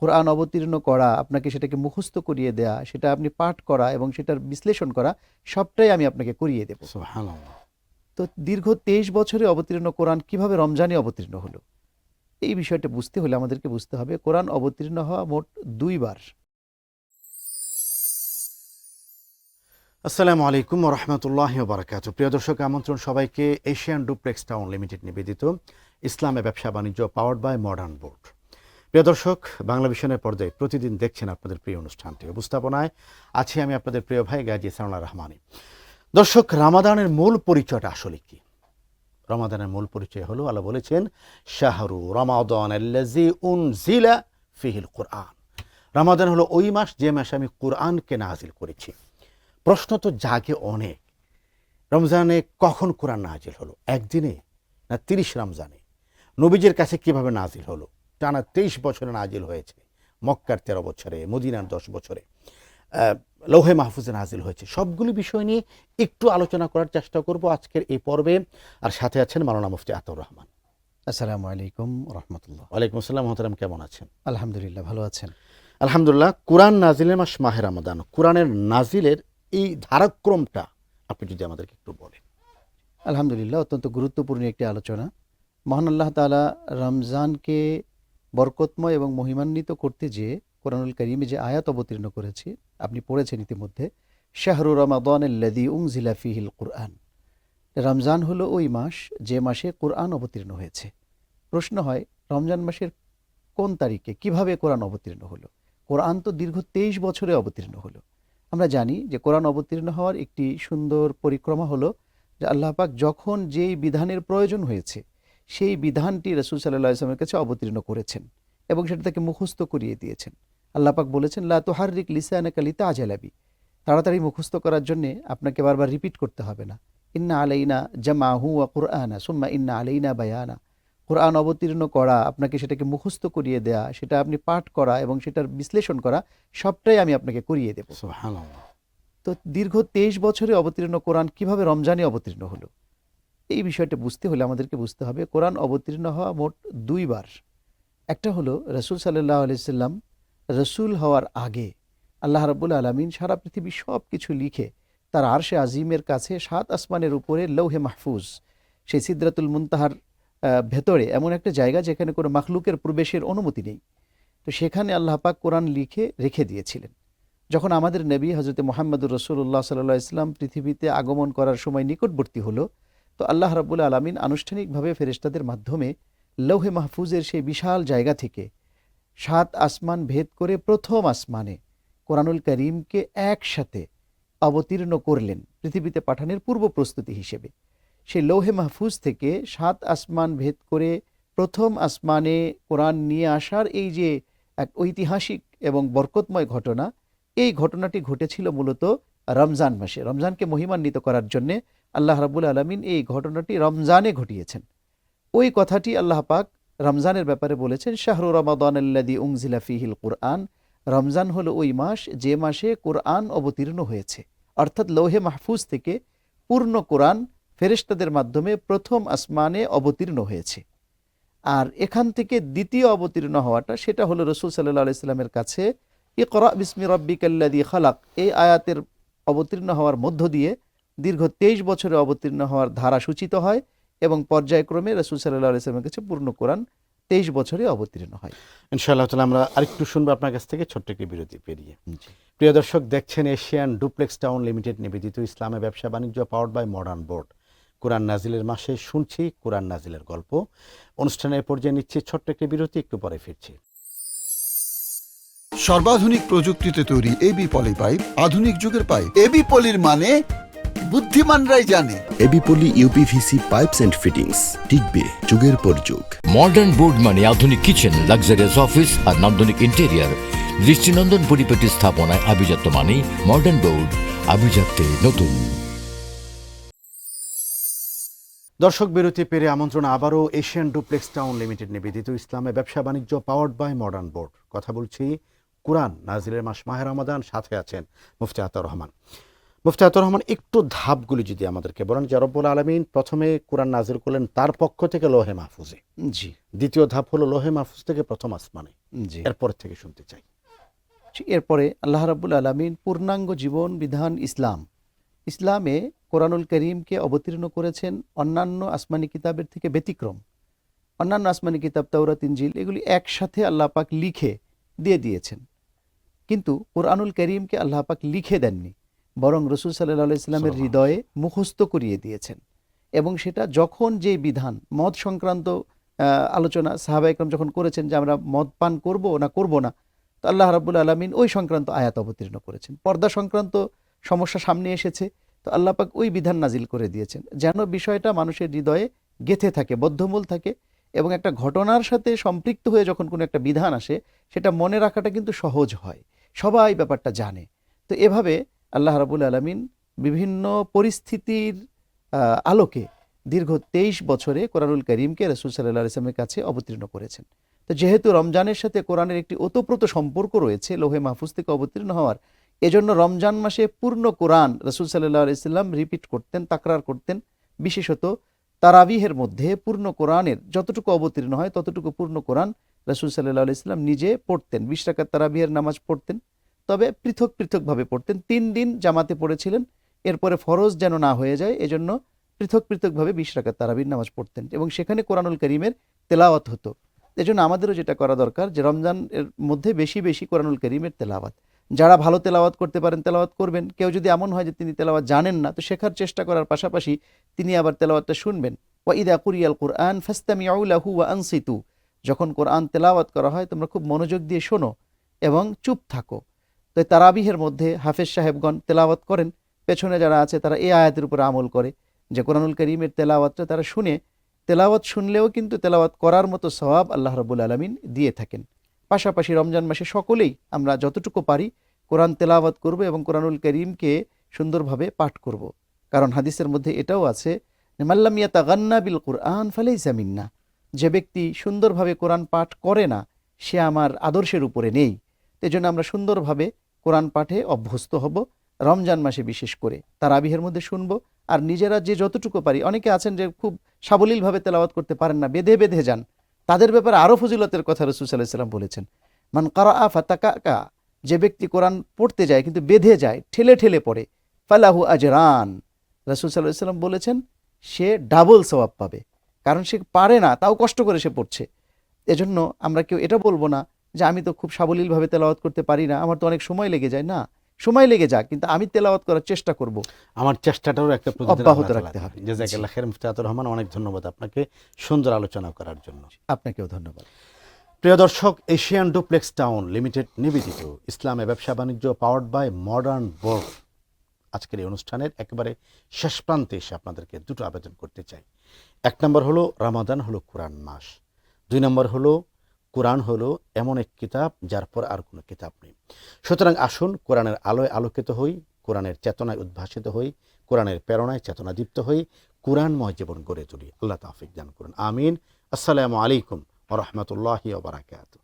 কোরআন অবতীর্ণ করা, আপনাকে সেটাকে মুখস্থ করিয়ে দেয়া, সেটা আপনি পাঠ করা এবং সেটার বিশ্লেষণ করা, সবটাই আমি আপনাকে করিয়ে দেব। সুবহানাল্লাহ। তো দীর্ঘ 23 বছরে অবতীর্ণ কোরআন কিভাবে রমজানে অবতীর্ণ হলো, এই বিষয়টা বুঝতে হলে আমাদেরকে বুঝতে হবে কোরআন অবতীর্ণ হওয়া মোট 2 বার। আসসালামু আলাইকুম ওয়া রাহমাতুল্লাহি ওয়া বারাকাতুহু। প্রিয় দর্শক, আমন্ত্রণ সবাইকে এশিয়ান ডুপ্লেক্স টাউন লিমিটেড নিবেদিত ইসলামে ব্যবসা বাণিজ্য পাওয়ার্ড বাই মডার্ন বোর্ড। প্রিয় দর্শক, বাংলা ভিশনের পর্দায় প্রতিদিন দেখছেন আপনাদের প্রিয় অনুষ্ঠানটি। উপস্থাপনায় আছি আমি আপনাদের প্রিয় ভাই গাজী সানুল্লাহ রহমানী। দর্শক, রামাদানের মূল পরিচয়টা আসলে কি? রমাদানের মূল পরিচয় হলো, আল্লাহ বলেছেন শাহরু রমাদান আল্লাযী উনজিলা ফীহিল কুরআন। রমাদান হলো ওই মাস যে মাসে আমি কুরআনকে নাজিল করেছি। প্রশ্ন তো জাগে অনেক, রমজানে কখন কোরআন নাজিল হলো? একদিনে না 30 রমজানে? নবীজির কাছে কিভাবে নাজিল হলো? টানা 23 বছরে নাজিল হয়েছে, মক্কার 13 বছরে, মদিনার 10 বছরে, লৌহে মাহফুজে নাজিল হয়েছে। সবগুলি বিষয় নিয়ে একটু আলোচনা করার চেষ্টা করব আজকের এই পর্বে। আর সাথে আছেন মাওলানা মুফতি আতাউর রহমান। আসসালামু আলাইকুম রাহমাতুল্লাহ। ওয়ালাইকুম আসসালাম। মোহতারাম, কেমন আছেন? আলহামদুলিল্লাহ, ভালো আছেন? আলহামদুলিল্লাহ। কোরআন নাজিলের মাস মাহে রমাদান, কোরআনের নাজিলের এই ধারাক্রমটা আপনি যদি আমাদেরকে একটু বলেন। আলহামদুলিল্লাহ, অত্যন্ত গুরুত্বপূর্ণ একটি আলোচনা। মহান আল্লাহ তাআলা রমজানকে বরকতময় এবং মহিমান্বিত করতে যেয়ে কোরআনুল কারীমে যে আয়াত অবতীর্ণ করেছে, আপনি পড়েছেন ইতিমধ্যে, শাহরু রমাদানাল্লাযী উনজিলা ফীহিল কুরআন। রমজান হলো ওই মাস যে মাসে কোরআন অবতীর্ণ হয়েছে। প্রশ্ন হয়, রমজান মাসের কোন তারিখে কিভাবে কোরআন অবতীর্ণ হলো? কোরআন তো দীর্ঘ 23 বছরে অবতীর্ণ হলো। আমরা জানি যে কোরআন অবতীর্ণ হওয়ার একটি সুন্দর পরিক্রমা হলো যে আল্লাহ পাক যখন যেই বিধানের প্রয়োজন হয়েছে সেই বিধানটি রাসূল সাল্লাল্লাহু আলাইহি ওয়াসাল্লামের কাছে অবতীর্ণ করেছেন এবং সেটা তাকে মুখস্থ করিয়ে দিয়েছেন। আল্লাহ পাক বলেছেন, লা তুহাররিক লিসানাকা লিতাআজালা বি, তাড়াতাড়ি মুখস্থ করার জন্য আপনাকে বারবার রিপিট করতে হবে না। ইন্না আলাইনা জামাহু ওয়া কুরআনা সুম্মা ইন্না আলাইনা বায়ানা। কোরআন অবতীর্ণ করা, আপনাকে সেটাকে মুখস্থ করিয়ে দেয়া, সেটা আপনি পাঠ করা এবং সেটার বিশ্লেষণ করা, সবটাই আমি আপনাকে করিয়ে দেব। সুবহানাল্লাহ। তো দীর্ঘ 23 বছরে অবতীর্ণ কোরআন কিভাবে রমজানে অবতীর্ণ হলো, এই বিষয়টা বুঝতে হলে আমাদেরকে বুঝতে হবে কোরআন অবতীর্ণ হওয়া মোট 2 বার। একটা হলো রাসূল সাল্লাল্লাহু আলাইহি সাল্লাম রাসূল হওয়ার আগে আল্লাহ রাব্বুল আলামিন সারা পৃথিবী সব কিছু লিখে তার আরশে আজিমের কাছে 7 আসমানের উপরে লৌহে মাহফুজ, সেই সিদরাতুল মুনতাহার ভেতরে এমন একটা জায়গা যেখানে কোনো মাখলুকের প্রবেশের অনুমতি নেই। তো সেখানে আল্লাহ পাক কোরআন লিখে রেখে দিয়েছিলেন। যখন আমাদের নবী হযরত মুহাম্মদুর রাসূলুল্লাহ সাল্লাল্লাহু আলাইহি ওয়াসাল্লাম পৃথিবীতে আগমন করার সময় নিকটবর্তী হলো, তো আল্লাহ রাব্বুল আলামিন আনুষ্ঠানিকভাবে ফেরেশতাদের মাধ্যমে লৌহে মাহফুজের সেই বিশাল জায়গা থেকে 7 আসমান ভেদ করে প্রথম আসমানে কোরআনুল কারীমকে একসাথে অবতীর্ণ করলেন পৃথিবীতে পাঠানোর পূর্ব প্রস্তুতি হিসেবে। সেই লৌহে মাহফুজ থেকে 7 আসমান ভেদ করে প্রথম আসমানে কোরআন নিয়ে আসার এই যে এক ঐতিহাসিক এবং বরকতময় ঘটনা, এই ঘটনাটি ঘটেছিল মূলত রমজান মাসে। রমজানকে মহিমান্বিত করার জন্যে আল্লাহ রাব্বুল আলামিন এই ঘটনাটি রমজানে ঘটিয়েছেন। ওই কথাটি আল্লাহ পাক রমজানের ব্যাপারে বলেছেন, শাহরু রমাদানাল্লাযী উনজিলা ফীহিল কুরআন। রমজান হলো ওই মাস যে মাসে কোরআন অবতীর্ণ হয়েছে, অর্থাৎ লৌহে মাহফুজ থেকে পূর্ণ কোরআন ফেরেশতাদের মাধ্যমে প্রথম আসমানে অবতীর্ণ হয়েছে। আর এখান থেকে দ্বিতীয় অবতীর্ণ হওয়াটা, সেটা হলো রাসূল সাল্লাল্লাহু আলাইহি সাল্লামের কাছে ইকরা বিসমি রাব্বিকাল্লাযী খালাক, এই আয়াতের অবতীর্ণ হওয়ার মধ্য দিয়ে দীর্ঘ 23 বছরে অবতীর্ণ হওয়ার ধারা সূচিত হয় এবং পর্যায়ক্রমে রাসূল সাল্লাল্লাহু আলাইহি সাল্লামের কাছে পূর্ণ কোরআন 23 বছরে অবতীর্ণ হয়। ইনশাআল্লাহ তাআলা আমরা আরেকটু শুনবো আপনার কাছ থেকে ছোট্ট একটি বিরতি পেরিয়ে। প্রিয় দর্শক, দেখছেন এশিয়ান ডুপ্লেক্স টাউন লিমিটেড নিবেদিত ইসলামে ব্যবসা বাণিজ্য পাওয়ার্ড বাই মডার্ন বোর্ড। কোরআন নাজিলের মাসে শুনছি কোরআন নাজিলের গল্প। অনুষ্ঠানের পর্যায়ে নিচ্ছি ছোট্ট একটি বিরতি, একটু পরে ফিরছি। সর্বাধুনিক প্রযুক্তিতে তৈরি এবি পলি পাইপ, আধুনিক যুগের পাইপ। এবি পলির মানে বুদ্ধিমানরাই জানে। AB poly UPVC pipes and fittings, টিকবে যুগের পর যুগ। মডার্ন বোর্ড মানে আধুনিক কিচেন, লাক্সারিয়াস অফিস আর নান্দনিক ইন্টেরিয়ার। দৃষ্টিনন্দন পরিপাটি স্থাপনায় আভিজাত্য মানে মডার্ন বোর্ড, আভিজাত্যে নতুন। দর্শক, বিরতি পেরে আমন্ত্রণ আবারও এশিয়ান ডুপ্লেক্স টাউন লিমিটেড নিবেদিত ইসলামে ব্যবসা বাণিজ্য পাওয়ার্ড বাই মডার্ন বোর্ড। কথা বলছি কোরআন নাজিলের মাস মাহে রমাদান, সাথে আছেন মুফতি আতাউর রহমান। মুফতি আতাউর রহমান, একটু ধাপগুলি যদি আমাদেরকে বলেন, যে রব্বুল আলামিন প্রথমে কোরআন নাজিল করলেন তার পক্ষ থেকে লোহে মাহফুজে, জি দ্বিতীয় ধাপ হলো লোহে মাহফুজ থেকে প্রথম আসমানে, জি এরপর থেকে শুনতে চাই। এরপরে আল্লাহ রাব্বুল আলামিন পূর্ণাঙ্গ জীবন বিধান ইসলামে কোরআনুল করিমকে অবতীর্ণ করেছেন অন্যান্য আসমানি কিতাবের থেকে ব্যতিক্রম। অন্যান্য আসমানি কিতাব তাওরাত, ইনজিল এগুলি একসাথে আল্লাহ পাক লিখে দিয়ে দিয়েছেন, কিন্তু কোরআনুল করিমকে আল্লাহ পাক লিখে দেননি, বরং রসুল সাল্লাল্লাহু আলাইহি সাল্লামের হৃদয়ে মুখস্থ করিয়ে দিয়েছেন। এবং সেটা যখন যে বিধান মদ সংক্রান্ত আলোচনা সাহাবা একরাম যখন করেছেন যে আমরা মদ পান করব না করব না, তো আল্লাহ রাব্বুল আলামিন ওই সংক্রান্ত আয়াত অবতীর্ণ করেছেন। পর্দা সংক্রান্ত সমস্যা সামনে এসেছে, তো আল্লাহ পাক ওই বিধান নাজিল করে দিয়েছেন, যেন বিষয়টা মানুষের হৃদয়ে গেঁথে থাকে, বদ্ধমূল থাকে, এবং একটা ঘটনার সাথে সম্পৃক্ত হয়ে যখন কোনো একটা বিধান আসে সেটা মনে রাখাটা কিন্তু সহজ হয়, সবাই ব্যাপারটা জানে। তো এভাবে আল্লাহ রাব্বুল আলামিন বিভিন্ন পরিস্থিতির আলোকে দীর্ঘ 23 বছরে কোরআনুল করিমকে রাসূল সাল্লাল্লাহু আলাইহি ওয়াসাল্লামের কাছে অবতীর্ণ করেছেন। তো যেহেতু রমজানের সাথে কোরআনের একটি ওতপ্রোত সম্পর্ক রয়েছে লোহে মাহফুজ থেকে অবতীর্ণ হওয়ার, এজন্য রমজান মাসে পূর্ণ কোরআন রাসূল সাল্লাল্লাহু আলাইহি ওয়াসাল্লাম রিপিট করতেন, তাকরার করতেন। বিশেষত তারাবিহের মধ্যে পূর্ণ কোরআনের যতটুকু অবতীর্ণ হয় ততটুকু পূর্ণ কোরআন রাসূল সাল্লাল্লাহু আলাইহি ওয়াসাল্লাম নিজে পড়তেন। 20 রাকাত তারাবিহের নামাজ পড়তেন, তবে পৃথক পৃথকভাবে পড়তেন। 3 দিন জামাতে পড়েছিলেন, এরপরে ফরজ যেন না হয়ে যায় এজন্য পৃথক পৃথকভাবে 20 রাকাত তারাবির নামাজ পড়তেন, এবং সেখানে কোরআনুল করিমের তেলাওয়াত হতো। এজন্য আমাদেরও যেটা করা দরকার যে রমজানের মধ্যে বেশি বেশি কোরআনুল করিমের তেলাওয়াত, যারা ভালো তেলাওয়াত করতে পারেন তেলাওয়াত করবেন। কেউ যদি এমন হয় যে তিনি তেলাওয়াত জানেন না, তো শেখার চেষ্টা করার পাশাপাশি তিনি আবার তেলাওয়াতটা শুনবেন। ওয়া ইদা কুরিয়াল কুরআন ফাসতামিউ লাহু ওয়া আনসিতু, যখন কোরআন তেলাওয়াত করা হয় তোমরা খুব মনোযোগ দিয়ে শোনো এবং চুপ থাকো। তো তারাবিহের মধ্যে হাফেজ সাহেবগণ তেলাওয়াত করেন, পেছনে যারা আছে তারা এই আয়াতের উপর আমল করে যে কোরআনুল করিমের তেলাওয়াতটা তারা শুনে, তেলাওয়াত শুনলেও কিন্তু তেলাওয়াত করার মতো সওয়াব আল্লাহ রাব্বুল আলামিন দিয়ে থাকেন। পাশাপাশি রমজান মাসে সকলেই আমরা যতটুকু পারি কোরআন তেলাওয়াত করব এবং কোরআনুল করিমকে সুন্দরভাবে পাঠ করব। কারণ হাদিসের মধ্যে এটাও আছে, মাল্লাম ইয়াতাগান্না বিল কুরআন ফালাইসা মিন্না, যে ব্যক্তি সুন্দরভাবে কোরআন পাঠ করে না সে আমার আদর্শের উপরে নেই। এজন্য আমরা সুন্দরভাবে কোরআন পাঠে অভ্যস্ত হব, রমজান মাসে বিশেষ করে তারাবিহের মধ্যে শুনবো। আর নিজেরা যে যতটুকু পারি, অনেকে আছেন যে খুব সাবলীলভাবে তেলাওয়াত করতে পারেন না, বেঁধে বেঁধে যান, তাদের ব্যাপারে আরও ফজিলতের কথা রাসূল সাল্লাল্লাহু আলাইহি ওয়াসাল্লাম বলেছেন। মান কারাআ ফাতাকাকা, যে ব্যক্তি কোরআন পড়তে যায় কিন্তু বেঁধে যায়, ঠেলে ঠেলে পড়ে, ফালাহু আজরান, রাসূল সাল্লাল্লাহু আলাইহি ওয়াসাল্লাম বলেছেন সে ডাবল সওয়াব পাবে, কারণ সে পারে না তাও কষ্ট করে সে পড়ছে। এজন্য আমরা কেউ এটা বলবো না যে আমি তো খুব সাবলীলভাবে তেলাওয়াত করতে পারি না, আমার তো অনেক সময় লেগে যায়। না, সময় লেগে যাক, কিন্তু আমি তেলাওয়াত করার চেষ্টা করব, আমার চেষ্টাটাও একটা অব্যাহত রাখতে হবে। জাযাকাল্লাহ খাইর। মুফতি আতাউর রহমান, অনেক ধন্যবাদ আপনাকে সুন্দর আলোচনা করার জন্য। আপনাকেও ধন্যবাদ। প্রিয় দর্শক, এশিয়ান ডুপ্লেক্স টাউন লিমিটেড নিবেদিত ইসলামে ব্যবসা বাণিজ্য পাওয়ার্ড বাই মডার্ন বোর্ড আজকের এই অনুষ্ঠানের একেবারে শেষ প্রান্তে এসে আপনাদেরকে দুটো আবেদন করতে চাই। 1 নম্বর হলো রমাদান হলো কোরআন মাস, 2 নম্বর হলো কোরআন হলো এমন এক কিতাব যার পর আর কোনো কিতাব নেই। সুতরাং আসুন কোরআনের আলোয় আলোকিত হই, কোরআনের চেতনায় উদ্ভাসিত হই, কোরআনের প্রেরণায় চেতনাদীপ্ত হই, কোরআনময় জীবন গড়ে তুলি। আল্লাহ তাওফিক দান করুন, আমিন। আসসালামু আলাইকুম ওয়া রাহমাতুল্লাহি ওয়া বারাকাতুহু।